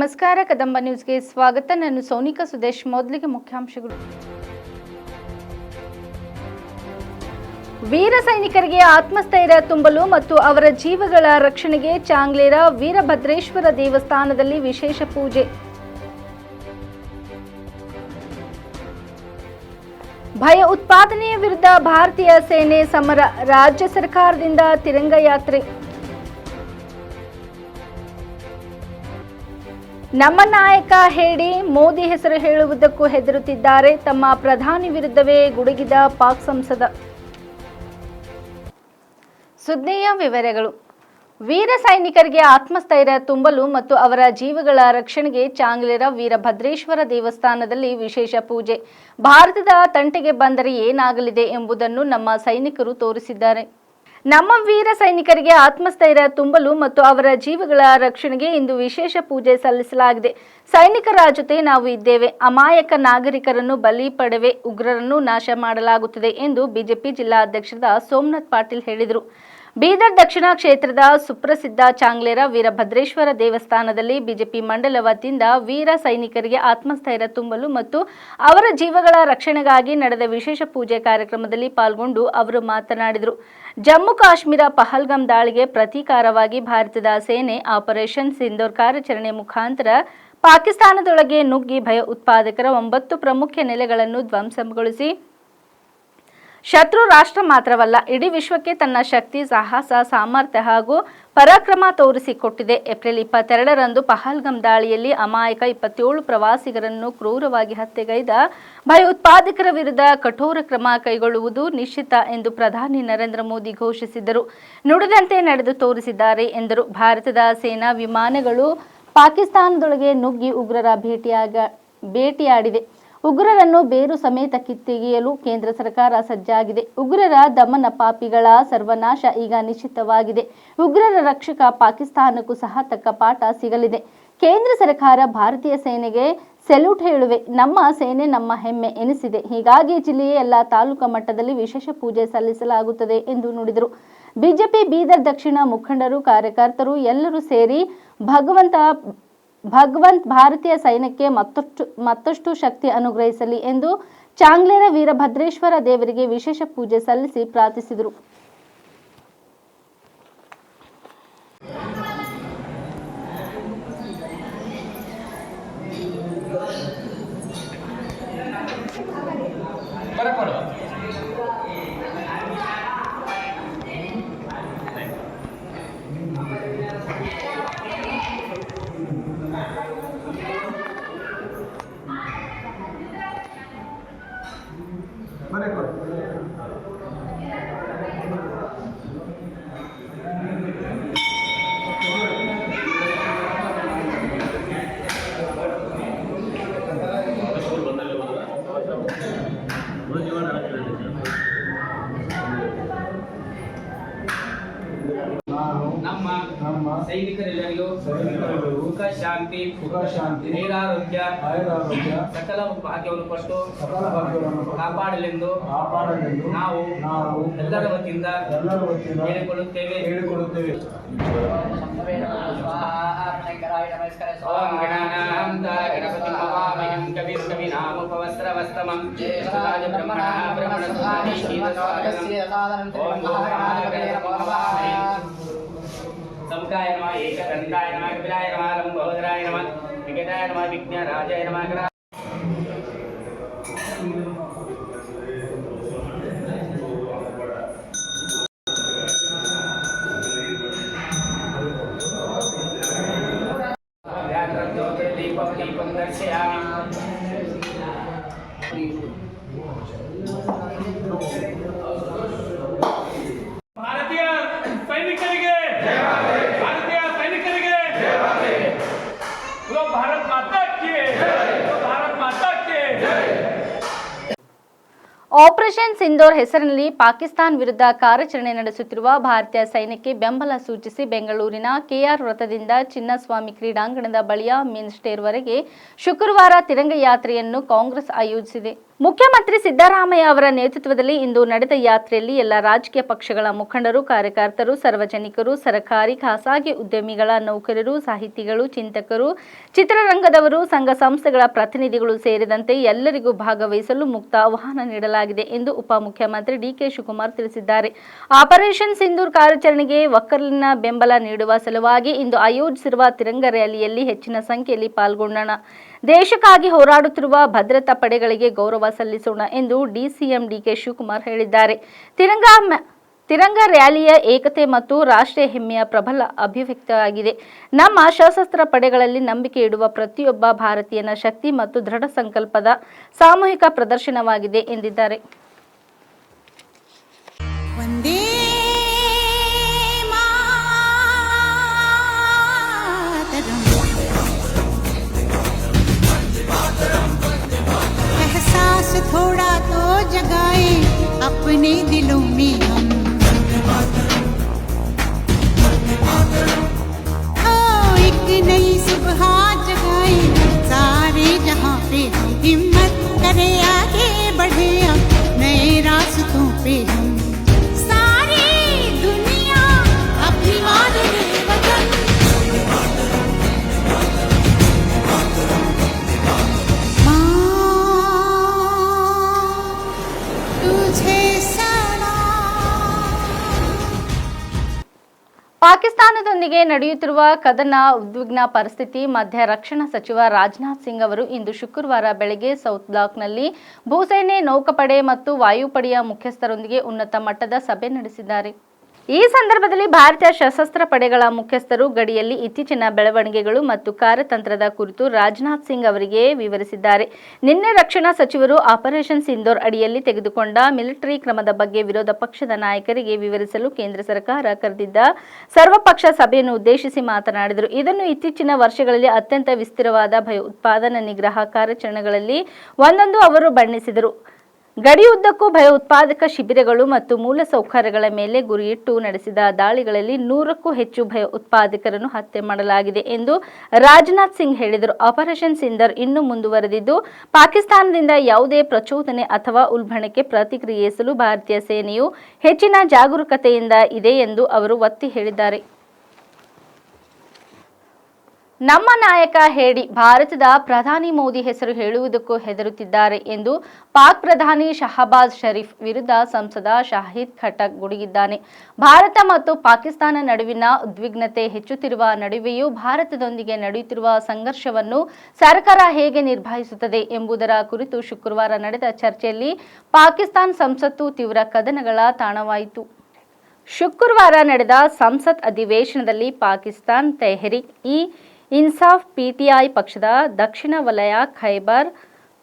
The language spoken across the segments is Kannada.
ನಮಸ್ಕಾರ ಕದಂಬ ನ್ಯೂಸ್ಗೆ ಸ್ವಾಗತ. ನಾನು ಸೋನಿಕಾ ಸುದೇಶ್. ಮೊದಲಿಗೆ ಮುಖ್ಯಾಂಶಗಳು. ವೀರ ಸೈನಿಕರಿಗೆ ಆತ್ಮಸ್ಥೈರ್ಯ ತುಂಬಲು ಮತ್ತು ಅವರ ಜೀವಗಳ ರಕ್ಷಣೆಗೆ ಚಾಂಗ್ಲೇರ ವೀರಭದ್ರೇಶ್ವರ ದೇವಸ್ಥಾನದಲ್ಲಿ ವಿಶೇಷ ಪೂಜೆ. ಭಯ ಉತ್ಪಾದನೆಯ ವಿರುದ್ಧ ಭಾರತೀಯ ಸೇನೆ ಸಮರ, ರಾಜ್ಯ ಸರ್ಕಾರದಿಂದ ತಿರಂಗ ಯಾತ್ರೆ. ನಮ್ಮ ನಾಯಕ ಹೇಳಿ ಮೋದಿ ಹೆಸರು ಹೇಳುವುದಕ್ಕೂ ಹೆದರುತ್ತಿದ್ದಾರೆ. ತಮ್ಮ ಪ್ರಧಾನಿ ವಿರುದ್ಧವೇ ಗುಡುಗಿದ ಪಾಕ್ ಸಂಸದ. ಸುದ್ದಿಯ ವಿವರಗಳು. ವೀರ ಸೈನಿಕರಿಗೆ ಆತ್ಮಸ್ಥೈರ್ಯ ತುಂಬಲು ಮತ್ತು ಅವರ ಜೀವಗಳ ರಕ್ಷಣೆಗೆ ಚಾಂಗ್ಲೇರ ವೀರಭದ್ರೇಶ್ವರ ದೇವಸ್ಥಾನದಲ್ಲಿ ವಿಶೇಷ ಪೂಜೆ. ಭಾರತದ ತಂಟೆಗೆ ಬಂದರೆ ಏನಾಗಲಿದೆ ಎಂಬುದನ್ನು ನಮ್ಮ ಸೈನಿಕರು ತೋರಿಸಿದ್ದಾರೆ. ನಮ್ಮ ವೀರ ಸೈನಿಕರಿಗೆ ಆತ್ಮಸ್ಥೈರ್ಯ ತುಂಬಲು ಮತ್ತು ಅವರ ಜೀವಗಳ ರಕ್ಷಣೆಗೆ ಇಂದು ವಿಶೇಷ ಪೂಜೆ ಸಲ್ಲಿಸಲಾಗಿದೆ. ಸೈನಿಕರ ಜೊತೆ ನಾವು ಇದ್ದೇವೆ. ಅಮಾಯಕ ನಾಗರಿಕರನ್ನು ಬಲಿ ಪಡೆವೆ ಉಗ್ರರನ್ನು ನಾಶ ಮಾಡಲಾಗುತ್ತದೆ ಎಂದು ಬಿಜೆಪಿ ಜಿಲ್ಲಾಧ್ಯಕ್ಷರಾದ ಸೋಮನಾಥ್ ಪಾಟೀಲ್ ಹೇಳಿದರು. ಬೀದರ್ ದಕ್ಷಿಣ ಕ್ಷೇತ್ರದ ಸುಪ್ರಸಿದ್ಧ ಚಾಂಗ್ಲೇರ ವೀರಭದ್ರೇಶ್ವರ ದೇವಸ್ಥಾನದಲ್ಲಿ ಬಿಜೆಪಿ ಮಂಡಲ ವತಿಯಿಂದ ವೀರ ಸೈನಿಕರಿಗೆ ಆತ್ಮಸ್ಥೈರ್ಯ ತುಂಬಲು ಮತ್ತು ಅವರ ಜೀವಗಳ ರಕ್ಷಣೆಗಾಗಿ ನಡೆದ ವಿಶೇಷ ಪೂಜೆ ಕಾರ್ಯಕ್ರಮದಲ್ಲಿ ಪಾಲ್ಗೊಂಡು ಅವರು ಮಾತನಾಡಿದರು. ಜಮ್ಮು ಕಾಶ್ಮೀರ ಪಹಲ್ಗಾಮ್ ದಾಳಿಗೆ ಪ್ರತೀಕಾರವಾಗಿ ಭಾರತದ ಸೇನೆ ಆಪರೇಷನ್ ಸಿಂಧೂರ್ ಕಾರ್ಯಾಚರಣೆ ಮುಖಾಂತರ ಪಾಕಿಸ್ತಾನದೊಳಗೆ ನುಗ್ಗಿ ಭಯ ಉತ್ಪಾದಕರ 9 ಪ್ರಮುಖ ನೆಲೆಗಳನ್ನು ಧ್ವಂಸಗೊಳಿಸಿ ಶತ್ರು ರಾಷ್ಟ್ರ ಮಾತ್ರವಲ್ಲ ಇಡೀ ವಿಶ್ವಕ್ಕೆ ತನ್ನ ಶಕ್ತಿ, ಸಾಹಸ, ಸಾಮರ್ಥ್ಯ ಹಾಗೂ ಪರಾಕ್ರಮ ತೋರಿಸಿಕೊಟ್ಟಿದೆ. ಏಪ್ರಿಲ್ 22ರಂದು ಪಹಲ್ಗಾಮ್ ದಾಳಿಯಲ್ಲಿ ಅಮಾಯಕ 27 ಪ್ರವಾಸಿಗರನ್ನು ಕ್ರೂರವಾಗಿ ಹತ್ಯೆಗೈದ ಭಯೋತ್ಪಾದಕರ ವಿರುದ್ಧ ಕಠೋರ ಕ್ರಮ ಕೈಗೊಳ್ಳುವುದು ನಿಶ್ಚಿತ ಎಂದು ಪ್ರಧಾನಿ ನರೇಂದ್ರ ಮೋದಿ ಘೋಷಿಸಿದ್ದರು. ನುಡಿದಂತೆ ನಡೆದು ತೋರಿಸಿದ್ದಾರೆ ಎಂದರು. ಭಾರತದ ಸೇನಾ ವಿಮಾನಗಳು ಪಾಕಿಸ್ತಾನದೊಳಗೆ ನುಗ್ಗಿ ಉಗ್ರರ ಭೇಟಿಯಾಡಿದೆ. ಉಗ್ರರನ್ನು ಬೇರು ಸಮೇತ ಕಿತ್ತೆಗೆಯಲು ಕೇಂದ್ರ ಸರ್ಕಾರ ಸಜ್ಜಾಗಿದೆ. ಉಗ್ರರ ದಮನ ಪಾಪಿಗಳ ಸರ್ವನಾಶ ಈಗ ನಿಶ್ಚಿತವಾಗಿದೆ. ಉಗ್ರರ ರಕ್ಷಕ ಪಾಕಿಸ್ತಾನಕ್ಕೂ ಸಹ ತಕ್ಕ ಪಾಠ ಸಿಗಲಿದೆ. ಕೇಂದ್ರ ಸರ್ಕಾರ ಭಾರತೀಯ ಸೇನೆಗೆ ಸೆಲ್ಯೂಟ್ ಹೇಳುವೆ. ನಮ್ಮ ಸೇನೆ ನಮ್ಮ ಹೆಮ್ಮೆ ಎನಿಸಿದೆ. ಹೀಗಾಗಿ ಜಿಲ್ಲೆಯ ಎಲ್ಲ ತಾಲೂಕಾ ಮಟ್ಟದಲ್ಲಿ ವಿಶೇಷ ಪೂಜೆ ಸಲ್ಲಿಸಲಾಗುತ್ತದೆ ಎಂದು ನುಡಿದರು. ಬಿಜೆಪಿ ಬೀದರ್ ದಕ್ಷಿಣ ಮುಖಂಡರು, ಕಾರ್ಯಕರ್ತರು ಎಲ್ಲರೂ ಸೇರಿ ಭಗವಂತ ಭಾರತೀಯ ಸೈನ್ಯಕ್ಕೆ ಮತ್ತಷ್ಟು ಶಕ್ತಿ ಅನುಗ್ರಹಿಸಲಿ ಎಂದು ಚಾಂಗ್ಲೇರ ವೀರಭದ್ರೇಶ್ವರ ದೇವರಿಗೆ ವಿಶೇಷ ಪೂಜೆ ಸಲ್ಲಿಸಿ ಪ್ರಾರ್ಥಿಸಿದರು. ನಮ್ಮ ಸೈನಿಕರೆಲ್ಲರಿಗೂ ಸುಖ ಶಾಂತಿ ನೈರಾರೋಗ್ಯ ಸಕಲ ಭಾಗ್ಯವನ್ನು ಕೊಟ್ಟು ಕಾಪಾಡಲೆಂದು ನಾವು ಎಲ್ಲರ ವತಿಯಿಂದ ಹೇಳಿಕೊಳ್ಳುತ್ತೇವೆ. ಓಂ ಗಣಾನಾಂ ಗಣಪತಿಂ ಕವಿಂ ಕವಿನಾಮುಪವಸ್ತ್ರವಸ್ತಮಂ ಜ್ಯೇಷ್ಠರಾಜ ಬ್ರಹ್ಮಣಃ ಬ್ರಹ್ಮಣಸ್ಪತಿ ಓಂ ಸಮಕಾಯ ನಮಃ ಏಕದಂತಾಯ ನಮಃ ಕಪಿಲಾಯ ನಮಃ ಲಂಬೋದರಾಯ ನಮಃ ವಿಕಟಾಯ ನಮಃ ವಿಘ್ನರಾಜಾಯ ನಮಃ. ಭಾರತೀಯ ಸೈನಿಕರಿಗೆ ಭಾರತ್ ಮಾತಾ ಕಿ ಆಪರೇಷನ್ ಸಿಂಧೂರ್ ಹೆಸರಿನಲ್ಲಿ ಪಾಕಿಸ್ತಾನ ವಿರುದ್ಧ ಕಾರ್ಯಾಚರಣೆ ನಡೆಸುತ್ತಿರುವ ಭಾರತೀಯ ಸೈನ್ಯಕ್ಕೆ ಬೆಂಬಲ ಸೂಚಿಸಿ ಬೆಂಗಳೂರಿನ ಕೆಆರ್ ವೃತ್ತದಿಂದ ಚಿನ್ನಸ್ವಾಮಿ ಕ್ರೀಡಾಂಗಣದ ಬಳಿಯ ಮೇನ್ ಸ್ಟೇರ್ವರೆಗೆ ಶುಕ್ರವಾರ ತಿರಂಗ ಯಾತ್ರೆಯನ್ನು ಕಾಂಗ್ರೆಸ್ ಆಯೋಜಿಸಿದೆ. ಮುಖ್ಯಮಂತ್ರಿ ಸಿದ್ದರಾಮಯ್ಯ ಅವರ ನೇತೃತ್ವದಲ್ಲಿ ಇಂದು ನಡೆದ ಯಾತ್ರೆಯಲ್ಲಿ ಎಲ್ಲ ರಾಜಕೀಯ ಪಕ್ಷಗಳ ಮುಖಂಡರು, ಕಾರ್ಯಕರ್ತರು, ಸಾರ್ವಜನಿಕರು, ಸರ್ಕಾರಿ, ಖಾಸಗಿ ಉದ್ಯಮಿಗಳ ನೌಕರರು, ಸಾಹಿತಿಗಳು, ಚಿಂತಕರು, ಚಿತ್ರರಂಗದವರು, ಸಂಘ ಸಂಸ್ಥೆಗಳ ಪ್ರತಿನಿಧಿಗಳು ಸೇರಿದಂತೆ ಎಲ್ಲರಿಗೂ ಭಾಗವಹಿಸಲು ಮುಕ್ತ ಆಹ್ವಾನ ನೀಡಲಾಗಿದೆ ಎಂದು ಉಪಮುಖ್ಯಮಂತ್ರಿ ಡಿಕೆ ಶಿವಕುಮಾರ್ ತಿಳಿಸಿದ್ದಾರೆ. ಆಪರೇಷನ್ ಸಿಂಧೂರ್ ಕಾರ್ಯಾಚರಣೆಗೆ ಒಕ್ಕಲಿನ ಬೆಂಬಲ ನೀಡುವ ಸಲುವಾಗಿ ಇಂದು ಆಯೋಜಿಸಿರುವ ತಿರಂಗ ರ್ಯಾಲಿಯಲ್ಲಿ ಹೆಚ್ಚಿನ ಸಂಖ್ಯೆಯಲ್ಲಿ ಪಾಲ್ಗೊಂಡೋಣ. ದೇಶಕ್ಕಾಗಿ ಹೋರಾಡುತ್ತಿರುವ ಭದ್ರತಾ ಪಡೆಗಳಿಗೆ ಗೌರವ ಸಲ್ಲಿಸೋಣ ಎಂದು ಡಿಸಿಎಂ ಡಿಕೆ ಶಿವಕುಮಾರ್ ಹೇಳಿದ್ದಾರೆ. ತಿರಂಗ ರ್ಯಾಲಿಯ ಏಕತೆ ಮತ್ತು ರಾಷ್ಟ್ರೀಯ ಹೆಮ್ಮೆಯ ಪ್ರಬಲ ಅಭಿವ್ಯಕ್ತಿಯಾಗಿದೆ. ನಮ್ಮ ಸಶಸ್ತ್ರ ಪಡೆಗಳಲ್ಲಿ ನಂಬಿಕೆ ಇಡುವ ಪ್ರತಿಯೊಬ್ಬ ಭಾರತೀಯನ ಶಕ್ತಿ ಮತ್ತು ದೃಢ ಸಂಕಲ್ಪದ ಸಾಮೂಹಿಕ ಪ್ರದರ್ಶನವಾಗಿದೆ ಎಂದಿದ್ದಾರೆ. थोड़ा तो जगाए अपने दिलों में हम, एक नई सुबह जगाए सारे जहां पे हम, हिम्मत करे आगे बढ़े हम नए रास्तों पे हम, सारी दुनिया अपनी मादरे वतन ಪಾಕಿಸ್ತಾನದೊಂದಿಗೆ ನಡೆಯುತ್ತಿರುವ ಕದನ ಉದ್ವಿಗ್ನ ಪರಿಸ್ಥಿತಿ ಮಧ್ಯ ರಕ್ಷಣಾ ಸಚಿವ ರಾಜನಾಥ್ ಸಿಂಗ್ ಅವರು ಇಂದು ಶುಕ್ರವಾರ ಬೆಳಗ್ಗೆ ಸೌತ್ ಬ್ಲಾಕ್ನಲ್ಲಿ ಭೂಸೇನೆ, ನೌಕಾಪಡೆ ಮತ್ತು ವಾಯುಪಡೆಯ ಮುಖ್ಯಸ್ಥರೊಂದಿಗೆ ಉನ್ನತ ಮಟ್ಟದ ಸಭೆ ನಡೆಸಿದ್ದಾರೆ. ಈ ಸಂದರ್ಭದಲ್ಲಿ ಭಾರತೀಯ ಸಶಸ್ತ್ರ ಪಡೆಗಳ ಮುಖ್ಯಸ್ಥರು ಗಡಿಯಲ್ಲಿ ಇತ್ತೀಚಿನ ಬೆಳವಣಿಗೆಗಳು ಮತ್ತು ಕಾರ್ಯತಂತ್ರದ ಕುರಿತು ರಾಜನಾಥ್ ಸಿಂಗ್ ಅವರಿಗೆ ವಿವರಿಸಿದ್ದಾರೆ. ನಿನ್ನೆ ರಕ್ಷಣಾ ಸಚಿವರು ಆಪರೇಷನ್ ಸಿಂಧೂರ್ ಅಡಿಯಲ್ಲಿ ತೆಗೆದುಕೊಂಡ ಮಿಲಿಟರಿ ಕ್ರಮದ ಬಗ್ಗೆ ವಿರೋಧ ಪಕ್ಷದ ನಾಯಕರಿಗೆ ವಿವರಿಸಲು ಕೇಂದ್ರ ಸರ್ಕಾರ ಕರೆದಿದ್ದ ಸರ್ವಪಕ್ಷ ಸಭೆಯನ್ನು ಉದ್ದೇಶಿಸಿ ಮಾತನಾಡಿದರು. ಇದನ್ನು ಇತ್ತೀಚಿನ ವರ್ಷಗಳಲ್ಲಿ ಅತ್ಯಂತ ವಿಸ್ತಾರವಾದ ಭಯೋತ್ಪಾದನಾ ನಿಗ್ರಹ ಕಾರ್ಯಾಚರಣೆಗಳಲ್ಲಿ ಒಂದೊಂದು ಅವರು ಬಣ್ಣಿಸಿದರು. ಗಡಿಯುದ್ದಕ್ಕೂ ಭಯೋತ್ಪಾದಕ ಶಿಬಿರಗಳು ಮತ್ತು ಮೂಲಸೌಕರ್ಯಗಳ ಮೇಲೆ ಗುರಿಯಿಟ್ಟು ನಡೆಸಿದ ದಾಳಿಗಳಲ್ಲಿ 100ಕ್ಕೂ ಹೆಚ್ಚು ಭಯೋತ್ಪಾದಕರನ್ನು ಹತ್ಯೆ ಮಾಡಲಾಗಿದೆ ಎಂದು ರಾಜನಾಥ್ ಸಿಂಗ್ ಹೇಳಿದರು. ಆಪರೇಷನ್ ಸಿಂಧೂರ್ ಇನ್ನೂ ಮುಂದುವರೆದಿದ್ದು, ಪಾಕಿಸ್ತಾನದಿಂದ ಯಾವುದೇ ಪ್ರಚೋದನೆ ಅಥವಾ ಉಲ್ಬಣಕ್ಕೆ ಪ್ರತಿಕ್ರಿಯಿಸಲು ಭಾರತೀಯ ಸೇನೆಯು ಹೆಚ್ಚಿನ ಜಾಗರೂಕತೆಯಿಂದ ಇದೆ ಎಂದು ಅವರು ಒತ್ತಿ ಹೇಳಿದ್ದಾರೆ. ನಮ್ಮ ನಾಯಕ ಹೇಳಿ ಭಾರತದ ಪ್ರಧಾನಿ ಮೋದಿ ಹೆಸರು ಹೇಳುವುದಕ್ಕೂ ಹೆದರುತ್ತಿದ್ದಾರೆ ಎಂದು ಪಾಕ್ ಪ್ರಧಾನಿ ಶಹಬಾಜ್ ಶರೀಫ್ ವಿರುದ್ಧ ಸಂಸದ ಶಾಹಿದ್ ಖಟಕ್ ಗುಡುಗಿದ್ದಾನೆ. ಭಾರತ ಮತ್ತು ಪಾಕಿಸ್ತಾನ ನಡುವಿನ ಉದ್ವಿಗ್ನತೆ ಹೆಚ್ಚುತ್ತಿರುವ ನಡುವೆಯೂ ಭಾರತದೊಂದಿಗೆ ನಡೆಯುತ್ತಿರುವ ಸಂಘರ್ಷವನ್ನು ಸರ್ಕಾರ ಹೇಗೆ ನಿರ್ವಹಿಸುತ್ತದೆ ಎಂಬುದರ ಕುರಿತು ಶುಕ್ರವಾರ ನಡೆದ ಚರ್ಚೆಯಲ್ಲಿ ಪಾಕಿಸ್ತಾನ ಸಂಸತ್ತು ತೀವ್ರ ಕದನಗಳ ತಾಣವಾಯಿತು. ಶುಕ್ರವಾರ ನಡೆದ ಸಂಸತ್ ಅಧಿವೇಶನದಲ್ಲಿ ಪಾಕಿಸ್ತಾನ್ ತೆಹ್ರೀಕ್ ಇನ್ಸಾಫ್ ಪಿಟಿಐ ಪಕ್ಷದ ದಕ್ಷಿಣ ವಲಯ ಖೈಬರ್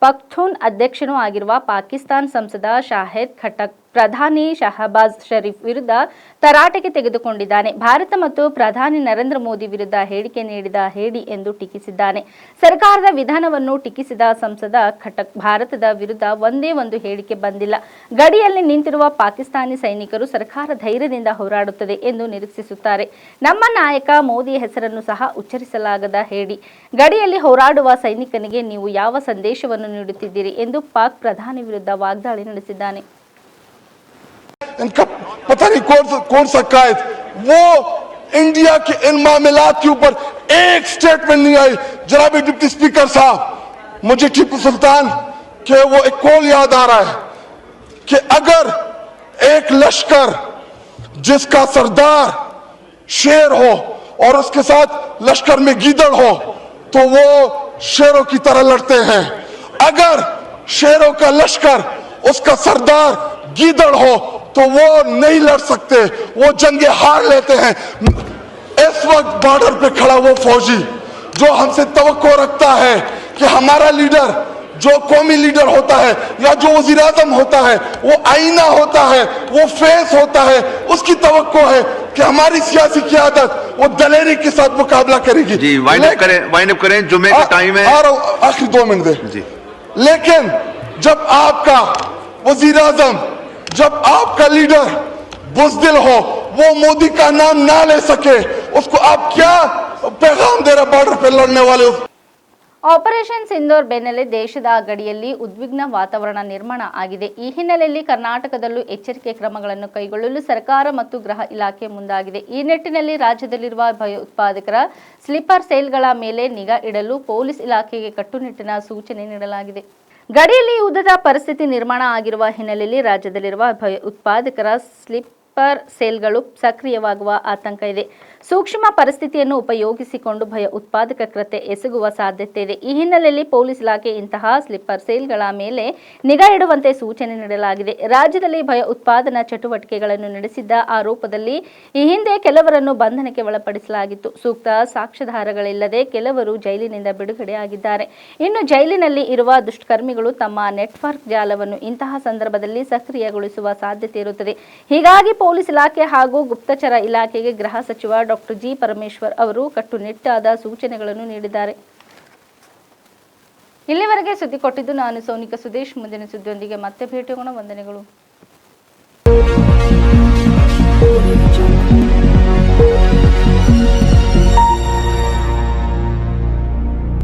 ಪಖ್ತೂನ್ ಅಧ್ಯಕ್ಷನೂ ಆಗಿರುವ ಪಾಕಿಸ್ತಾನ ಸಂಸದ ಶಾಹಿದ್ ಖಟಕ್ ಪ್ರಧಾನಿ ಶಹಬಾಜ್ ಶರೀಫ್ ವಿರುದ್ಧ ತರಾಟೆಗೆ ತೆಗೆದುಕೊಂಡಿದ್ದಾನೆ. ಭಾರತ ಮತ್ತು ಪ್ರಧಾನಿ ನರೇಂದ್ರ ಮೋದಿ ವಿರುದ್ಧ ಹೇಳಿಕೆ ನೀಡಿದ ಹೇಡಿ ಎಂದು ಟೀಕಿಸಿದ್ದಾನೆ. ಸರ್ಕಾರದ ವಿಧಾನವನ್ನು ಟೀಕಿಸಿದ ಸಂಸದ ಖಟಕ್ ಭಾರತದ ವಿರುದ್ಧ ಒಂದೇ ಒಂದು ಹೇಳಿಕೆ ಬಂದಿಲ್ಲ. ಗಡಿಯಲ್ಲಿ ನಿಂತಿರುವ ಪಾಕಿಸ್ತಾನಿ ಸೈನಿಕರು ಸರ್ಕಾರ ಧೈರ್ಯದಿಂದ ಹೋರಾಡುತ್ತದೆ ಎಂದು ನಿರೀಕ್ಷಿಸುತ್ತಾರೆ. ನಮ್ಮ ನಾಯಕ ಮೋದಿ ಹೆಸರನ್ನು ಸಹ ಉಚ್ಚರಿಸಲಾಗದ ಹೇಡಿ ಗಡಿಯಲ್ಲಿ ಹೋರಾಡುವ ಸೈನಿಕನಿಗೆ ನೀವು ಯಾವ ಸಂದೇಶವನ್ನು ನೀಡುತ್ತಿದ್ದೀರಿ ಎಂದು ಪಾಕ್ ಪ್ರಧಾನಿ ವಿರುದ್ಧ ವಾಗ್ದಾಳಿ ನಡೆಸಿದ್ದಾನೆ. इनका पता नहीं कौन सा कायद, वो इंडिया के इन मामलात के ऊपर एक स्टेटमेंट नहीं आई. जनाब डिप्टी स्पीकर साहब, मुझे टीपू सुल्तान के वो एक कॉल याद आ रहा है कि अगर एक लश्कर जिसका सरदार शेर हो और उसके साथ लश्कर में गीदड़ हो तो वो शेरों की तरह लड़ते हैं. अगर शेरों का लश्कर उसका सरदार गीदड़ हो तो वो नहीं लड़ सकते, वो जंगे हार लेते हैं. इस वक्त बॉर्डर पे खड़ा वो फौजी जो हमसे तवक्को रखता है कि हमारा लीडर जो कौमी लीडर होता है या जो वजीर आजम होता है वो आईना होता है, वो फेस होता है, उसकी तवक्को है कि हमारी सियासी क़यादत वो दलेरी के साथ मुकाबला करेगी. जी वाइंड अप करें, जुम्मे का टाइम है. आखिरी 2 मिनट दे जी. लेकिन जब आपका वजीर आजम, जब आपका लीडर बुज़दिल हो, वो मोदी का नाम ना ले सके, उसको आप क्या पैगाम दे रहे बॉर्डर पे लड़ने वाले. ಆಪರೇಷನ್ ಸಿಂಧೂರ್ ಬೆನ್ನಲ್ಲೇ ದೇಶದ ಗಡಿಯಲ್ಲಿ ಉದ್ವಿಗ್ನ ವಾತಾವರಣ ನಿರ್ಮಾಣ ಆಗಿದೆ. ಈ ಹಿನ್ನೆಲೆಯಲ್ಲಿ ಕರ್ನಾಟಕದಲ್ಲೂ ಎಚ್ಚರಿಕೆ ಕ್ರಮಗಳನ್ನು ಕೈಗೊಳ್ಳಲು ಸರ್ಕಾರ ಮತ್ತು ಗೃಹ ಇಲಾಖೆ ಮುಂದಾಗಿದೆ. ಈ ನಿಟ್ಟಿನಲ್ಲಿ ರಾಜ್ಯದಲ್ಲಿರುವ ಭಯೋತ್ಪಾದಕರ ಸ್ಲೀಪರ್ ಸೆಲ್ಗಳ ಮೇಲೆ ನಿಗಾ ಇಡಲು ಪೊಲೀಸ್ ಇಲಾಖೆಗೆ ಕಟ್ಟುನಿಟ್ಟಿನ ಸೂಚನೆ ನೀಡಲಾಗಿದೆ. ಗಡಿಯಲ್ಲಿ ಯುದ್ಧದ ಪರಿಸ್ಥಿತಿ ನಿರ್ಮಾಣ ಆಗಿರುವ ಹಿನ್ನೆಲೆಯಲ್ಲಿ ರಾಜ್ಯದಲ್ಲಿರುವ ಭಯೋತ್ಪಾದಕರ ಸ್ಲೀಪರ್ ಸೆಲ್ಗಳು ಸಕ್ರಿಯವಾಗುವ ಆತಂಕ ಇದೆ. ಸೂಕ್ಷ್ಮ ಪರಿಸ್ಥಿತಿಯನ್ನು ಉಪಯೋಗಿಸಿಕೊಂಡು ಭಯೋತ್ಪಾದಕ ಕೃತ್ಯ ಎಸಗುವ ಸಾಧ್ಯತೆ ಇದೆ. ಈ ಹಿನ್ನೆಲೆಯಲ್ಲಿ ಪೊಲೀಸ್ ಇಲಾಖೆ ಇಂತಹ ಸ್ಲೀಪರ್ ಸೆಲ್ಗಳ ಮೇಲೆ ನಿಗಾ ಇಡುವಂತೆ ಸೂಚನೆ ನೀಡಲಾಗಿದೆ. ರಾಜ್ಯದಲ್ಲಿ ಭಯೋತ್ಪಾದನಾ ಚಟುವಟಿಕೆಗಳನ್ನು ನಡೆಸಿದ್ದ ಆರೋಪದಲ್ಲಿ ಈ ಹಿಂದೆ ಕೆಲವರನ್ನು ಬಂಧನಕ್ಕೆ ಒಳಪಡಿಸಲಾಗಿತ್ತು. ಸೂಕ್ತ ಸಾಕ್ಷ್ಯಾಧಾರಗಳಿಲ್ಲದೆ ಕೆಲವರು ಜೈಲಿನಿಂದ ಬಿಡುಗಡೆಯಾಗಿದ್ದಾರೆ. ಇನ್ನು ಜೈಲಿನಲ್ಲಿ ಇರುವ ದುಷ್ಕರ್ಮಿಗಳು ತಮ್ಮ ನೆಟ್ವರ್ಕ್ ಜಾಲವನ್ನು ಇಂತಹ ಸಂದರ್ಭದಲ್ಲಿ ಸಕ್ರಿಯಗೊಳಿಸುವ ಸಾಧ್ಯತೆ ಇರುತ್ತದೆ. ಹೀಗಾಗಿ ಪೊಲೀಸ್ ಇಲಾಖೆ ಹಾಗೂ ಗುಪ್ತಚರ ಇಲಾಖೆಗೆ ಗೃಹ ಸಚಿವ ಡಾಕ್ಟರ್ ಜಿ ಪರಮೇಶ್ವರ್ ಅವರು ಕಟ್ಟುನಿಟ್ಟಾದ ಸೂಚನೆಗಳನ್ನು ನೀಡಿದ್ದಾರೆ. ಇಲ್ಲಿವರೆಗೆ ಸುದ್ದಿ ಕೊಟ್ಟಿದ್ದು ನಾನು ಸೋನಿಕಾ ಸುದೇಶ್. ಮುಂದಿನ ಸುದ್ದಿಯೊಂದಿಗೆ ಮತ್ತೆ ಭೇಟಿಯಾಗೋಣ. ವಂದನೆಗಳು.